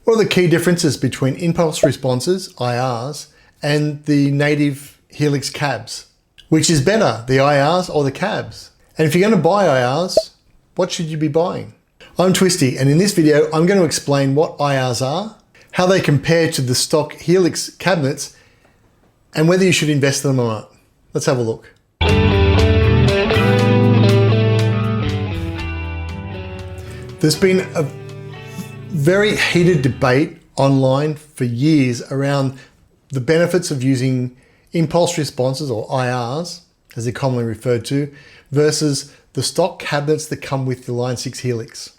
What are the key differences between impulse responses, IRs, and the native Helix cabs? Which is better, the IRs or the cabs? And if you're going to buy IRs, what should you be buying? I'm Twisty, and in this video, I'm going to explain what IRs are, how they compare to the stock Helix cabinets, and whether you should invest in them or not. Let's have a look. There's been a very heated debate online for years around the benefits of using impulse responses, or IRs, as they're commonly referred to, versus the stock cabinets that come with the Line 6 Helix.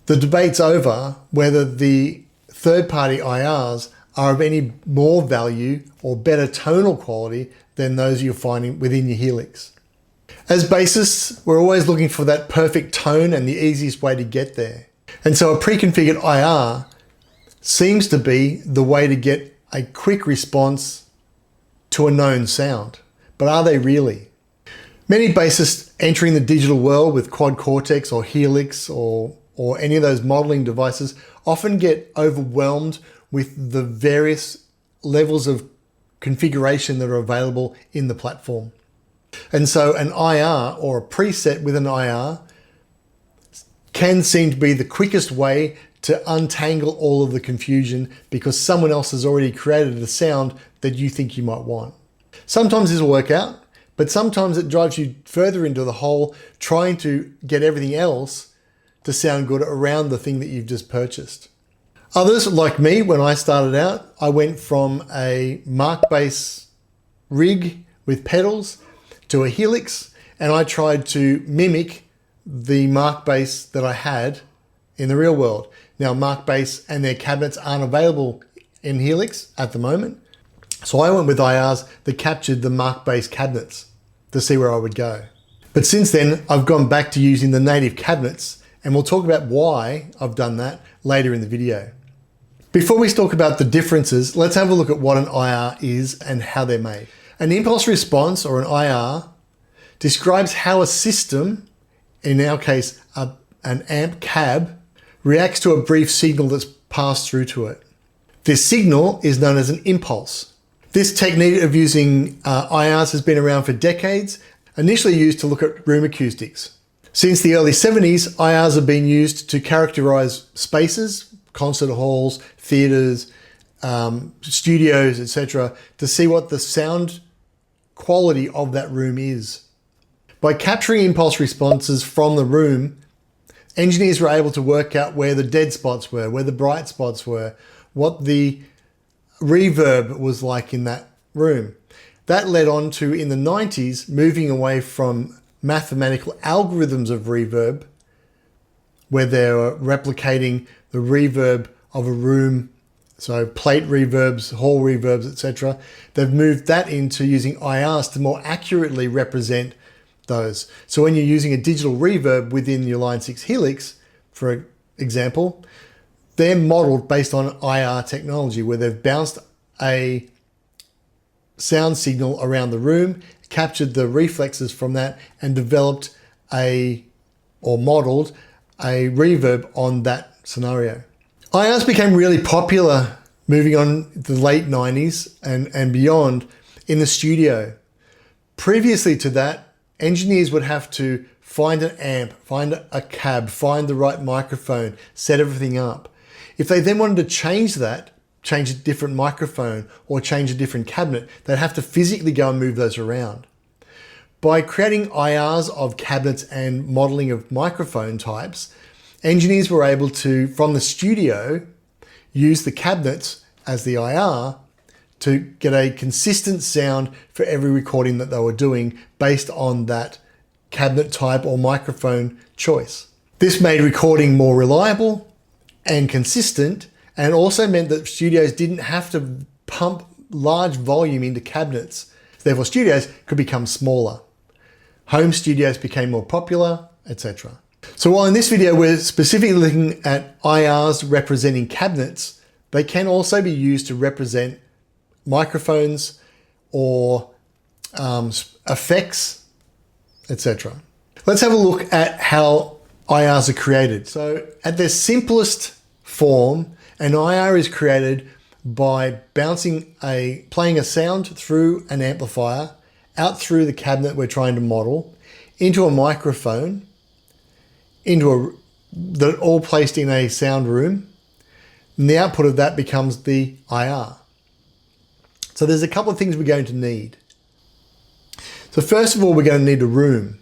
The debate's over whether the third-party IRs are of any more value or better tonal quality than those you're finding within your Helix. As bassists, we're always looking for that perfect tone and the easiest way to get there. And so a pre-configured IR seems to be the way to get a quick response to a known sound. But are they really? Many bassists entering the digital world with Quad Cortex or Helix or any of those modeling devices often get overwhelmed with the various levels of configuration that are available in the platform. And so an IR or a preset with an IR can seem to be the quickest way to untangle all of the confusion because someone else has already created a sound that you think you might want. Sometimes this will work out, but sometimes it drives you further into the hole trying to get everything else to sound good around the thing that you've just purchased. Others, like me, when I started out, I went from a MarkBass rig with pedals to a Helix, and I tried to mimic the MarkBass that I had in the real world. Now, MarkBass and their cabinets aren't available in Helix at the moment, so I went with IRs that captured the MarkBass cabinets to see where I would go. But since then, I've gone back to using the native cabinets, and we'll talk about why I've done that later in the video. Before we talk about the differences, let's have a look at what an IR is and how they're made. An impulse response, or an IR, describes how a system, in our case, an amp cab, reacts to a brief signal that's passed through to it. This signal is known as an impulse. This technique of using IRs has been around for decades, initially used to look at room acoustics. Since the early 70s, IRs have been used to characterize spaces, concert halls, theaters, studios, etc., to see what the sound quality of that room is. By capturing impulse responses from the room, engineers were able to work out where the dead spots were, where the bright spots were, what the reverb was like in that room. That led on to, in the 90s, moving away from mathematical algorithms of reverb, where they were replicating the reverb of a room, so plate reverbs, hall reverbs, etc. They've moved that into using IRs to more accurately represent those. So when you're using a digital reverb within your Line 6 Helix, for example, they're modeled based on IR technology, where they've bounced a sound signal around the room, captured the reflexes from that, and developed modeled a reverb on that scenario. IRs became really popular moving on the late 90s and beyond in the studio. Previously to that, engineers would have to find an amp, find a cab, find the right microphone, set everything up. If they then wanted to change that, change a different microphone or change a different cabinet, they'd have to physically go and move those around. By creating IRs of cabinets and modeling of microphone types, engineers were able to, from the studio, use the cabinets as the IR to get a consistent sound for every recording that they were doing based on that cabinet type or microphone choice. This made recording more reliable and consistent, and also meant that studios didn't have to pump large volume into cabinets. Therefore, studios could become smaller. Home studios became more popular, etc. So while in this video we're specifically looking at IRs representing cabinets, they can also be used to represent microphones or effects, etc. Let's have a look at how IRs are created. So at their simplest form, An IR is created by playing a sound through an amplifier, out through the cabinet we're trying to model, into a microphone, that all placed in a sound room, and the output of that becomes the IR. So there's a couple of things we're going to need. So first of all, we're going to need a room.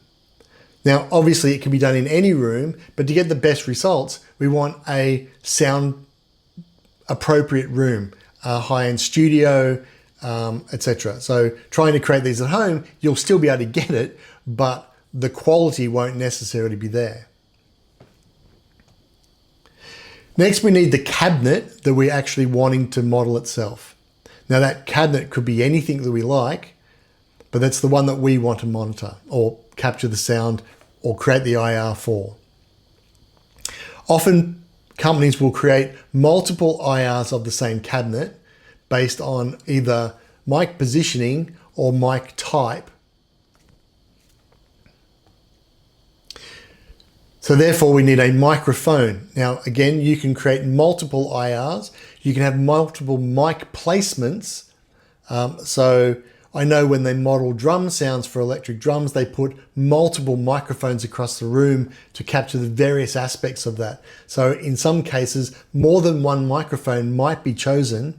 Now, obviously it can be done in any room, but to get the best results, we want a sound appropriate room, a high-end studio, etc. So trying to create these at home, you'll still be able to get it, but the quality won't necessarily be there. Next, we need the cabinet that we're actually wanting to model itself. Now that cabinet could be anything that we like, but that's the one that we want to monitor or capture the sound or create the IR for. Often companies will create multiple IRs of the same cabinet based on either mic positioning or mic type. So therefore we need a microphone. Now again, you can create multiple IRs. You can have multiple mic placements. So I know when they model drum sounds for electric drums, they put multiple microphones across the room to capture the various aspects of that. So in some cases, more than one microphone might be chosen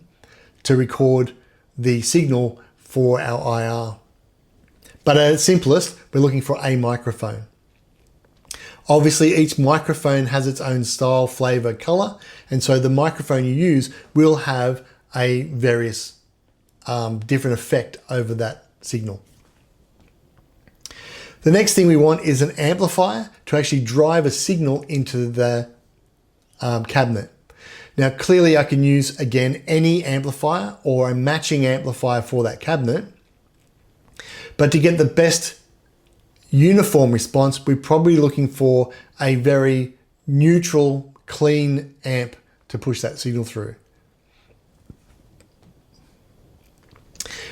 to record the signal for our IR. But at its simplest, we're looking for a microphone. Obviously, each microphone has its own style, flavor, color, and so the microphone you use will have a various different effect over that signal. The next thing we want is an amplifier to actually drive a signal into the cabinet. Now, clearly I can use, again, any amplifier or a matching amplifier for that cabinet, but to get the best uniform response, we're probably looking for a very neutral, clean amp to push that signal through.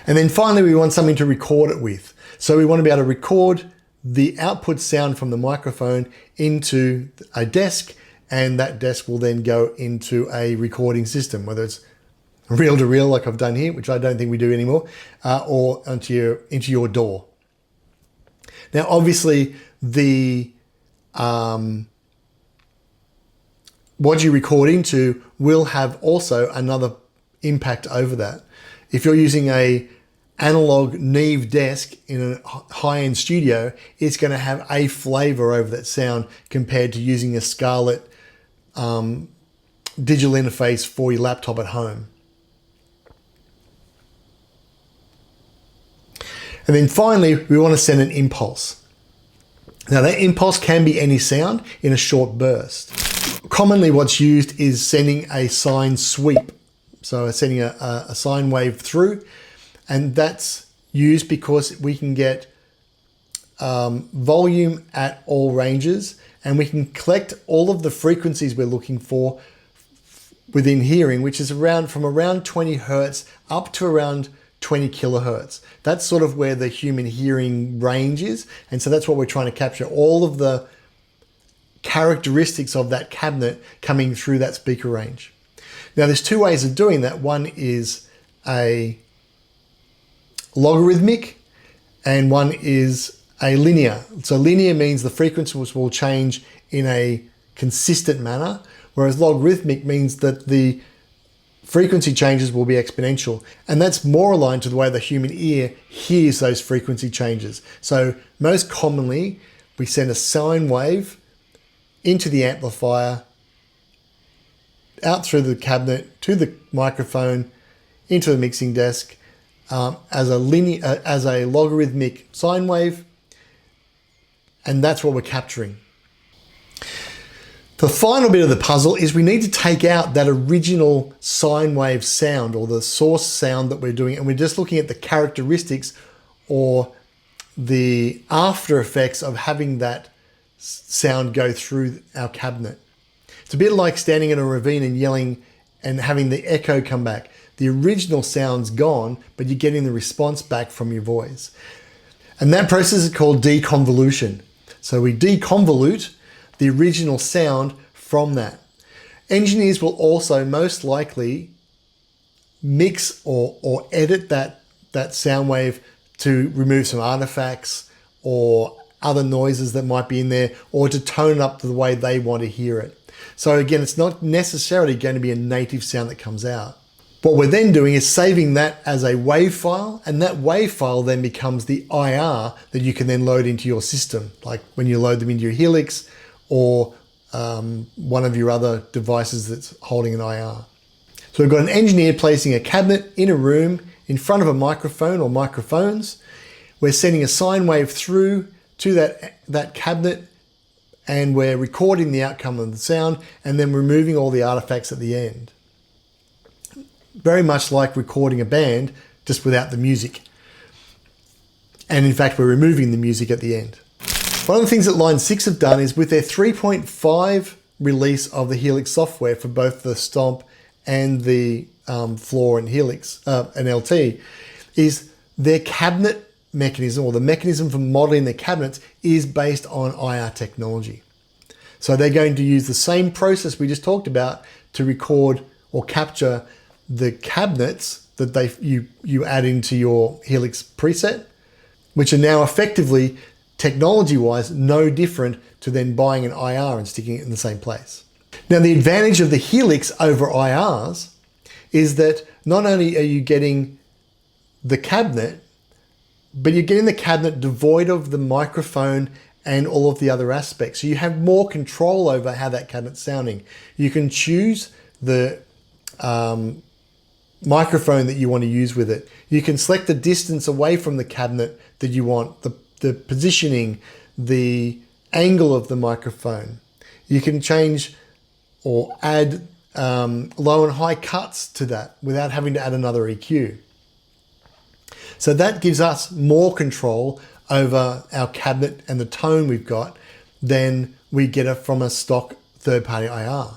And then finally, we want something to record it with. So we want to be able to record the output sound from the microphone into a desk, and that desk will then go into a recording system, whether it's reel to reel like I've done here, which I don't think we do anymore, or into your DAW. Now, obviously, what you record into will have also another impact over that. If you're using a analog Neve desk in a high-end studio, it's going to have a flavor over that sound compared to using a Scarlett digital interface for your laptop at home. And then finally, we want to send an impulse. Now that impulse can be any sound in a short burst. Commonly what's used is sending a sine sweep. So sending a sine wave through, and that's used because we can get volume at all ranges, and we can collect all of the frequencies we're looking for within hearing, which is from around 20 hertz up to around 20 kilohertz. That's sort of where the human hearing range is. And so that's what we're trying to capture, all of the characteristics of that cabinet coming through that speaker range. Now there's two ways of doing that. One is a logarithmic and one is a linear. So linear means the frequencies will change in a consistent manner, whereas logarithmic means that the frequency changes will be exponential. And that's more aligned to the way the human ear hears those frequency changes. So most commonly, we send a sine wave into the amplifier, out through the cabinet, to the microphone, into the mixing desk, as a logarithmic sine wave, and that's what we're capturing. The final bit of the puzzle is we need to take out that original sine wave sound or the source sound that we're doing, and we're just looking at the characteristics or the after effects of having that sound go through our cabinet. It's a bit like standing in a ravine and yelling and having the echo come back. The original sound's gone, but you're getting the response back from your voice. And that process is called deconvolution. So we deconvolute the original sound from that. Engineers will also most likely mix or edit that sound wave to remove some artifacts or other noises that might be in there, or to tone up to the way they want to hear it. So again, it's not necessarily going to be a native sound that comes out. What we're then doing is saving that as a WAV file, and that WAV file then becomes the IR that you can then load into your system, like when you load them into your Helix or one of your other devices that's holding an IR. So we've got an engineer placing a cabinet in a room in front of a microphone or microphones. We're sending a sine wave through to that cabinet, and we're recording the outcome of the sound and then removing all the artifacts at the end. Very much like recording a band, just without the music. And in fact, we're removing the music at the end. One of the things that Line 6 have done is with their 3.5 release of the Helix software for both the Stomp and the Floor and Helix and LT, is their cabinet mechanism, or the mechanism for modeling the cabinets, is based on IR technology. So they're going to use the same process we just talked about to record or capture the cabinets that you add into your Helix preset, which are now effectively, technology-wise, no different to then buying an IR and sticking it in the same place. Now, the advantage of the Helix over IRs is that not only are you getting the cabinet, but you're getting the cabinet devoid of the microphone and all of the other aspects. So you have more control over how that cabinet's sounding. You can choose the microphone that you want to use with it. You can select the distance away from the cabinet that you want, the positioning, the angle of the microphone. You can change or add low and high cuts to that without having to add another EQ. So that gives us more control over our cabinet and the tone we've got than we get it from a stock third-party IR.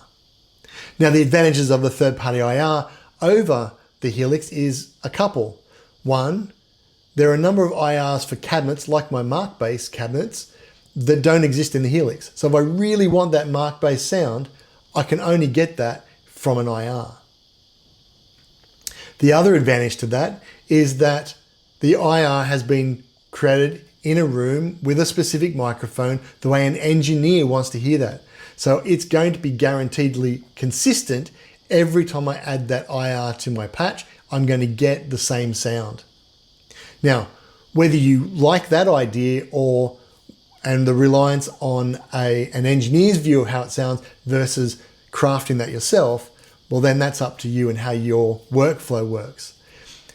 Now, the advantages of the third-party IR over the Helix is a couple. One, there are a number of IRs for cabinets, like my MarkBass cabinets, that don't exist in the Helix. So if I really want that MarkBass sound, I can only get that from an IR. The other advantage to that is that the IR has been created in a room with a specific microphone the way an engineer wants to hear that. So it's going to be guaranteedly consistent. Every time I add that IR to my patch, I'm going to get the same sound. Now, whether you like that idea and the reliance on an engineer's view of how it sounds versus crafting that yourself, well, then that's up to you and how your workflow works.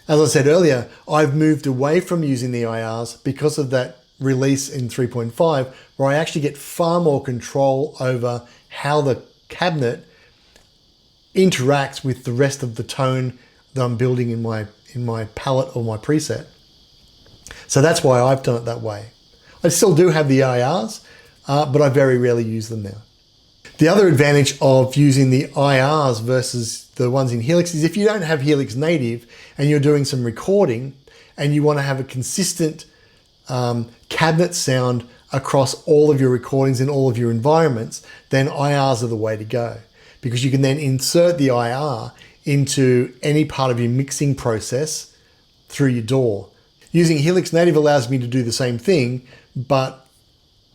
As I said earlier, I've moved away from using the IRs because of that release in 3.5, where I actually get far more control over how the cabinet interacts with the rest of the tone that I'm building in my palette or my preset. So that's why I've done it that way. I still do have the IRs, but I very rarely use them now. The other advantage of using the IRs versus the ones in Helix is if you don't have Helix native and you're doing some recording and you want to have a consistent cabinet sound across all of your recordings in all of your environments, then IRs are the way to go, because you can then insert the IR into any part of your mixing process through your DAW. Using Helix native allows me to do the same thing, but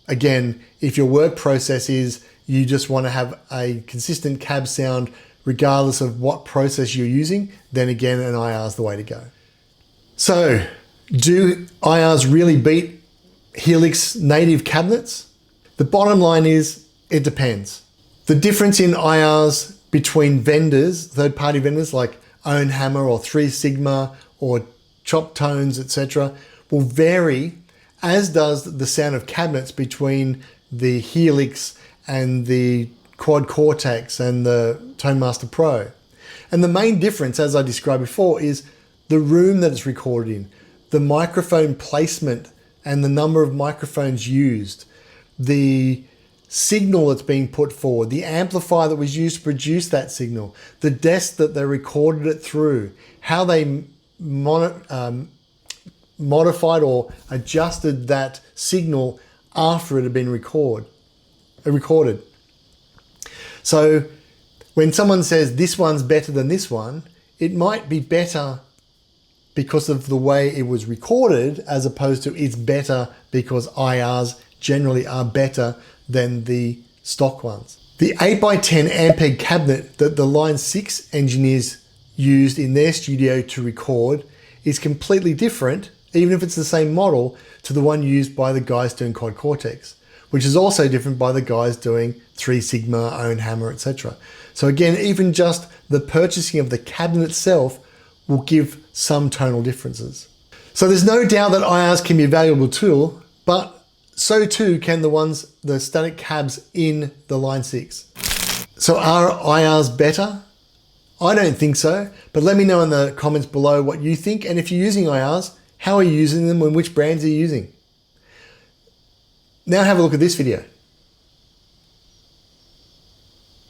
again, if your work process is you just want to have a consistent cab sound regardless of what process you're using, then again, an IR is the way to go. So, do IRs really beat Helix native cabinets? The bottom line is, it depends. The difference in IRs between vendors, third-party vendors like Own Hammer or 3 Sigma or Chop Tones, etc., will vary, as does the sound of cabinets between the Helix and the Quad Cortex and the ToneMaster Pro. And the main difference, as I described before, is the room that it's recorded in, the microphone placement and the number of microphones used, the signal that's being put forward, the amplifier that was used to produce that signal, the desk that they recorded it through, how they modified or adjusted that signal after it had been recorded. So when someone says this one's better than this one, it might be better because of the way it was recorded, as opposed to it's better because IRs generally are better than the stock ones. The 8x10 Ampeg cabinet that the Line 6 engineers used in their studio to record is completely different, even if it's the same model, to the one used by the guys doing Quad Cortex, which is also different by the guys doing 3 Sigma, Own Hammer, etc. So again, even just the purchasing of the cabinet itself will give some tonal differences. So there's no doubt that IRs can be a valuable tool, but so too can the static cabs in the Line 6. So are IRs better? I don't think so, but let me know in the comments below what you think, and if you're using IRs, how are you using them and which brands are you using? Now have a look at this video.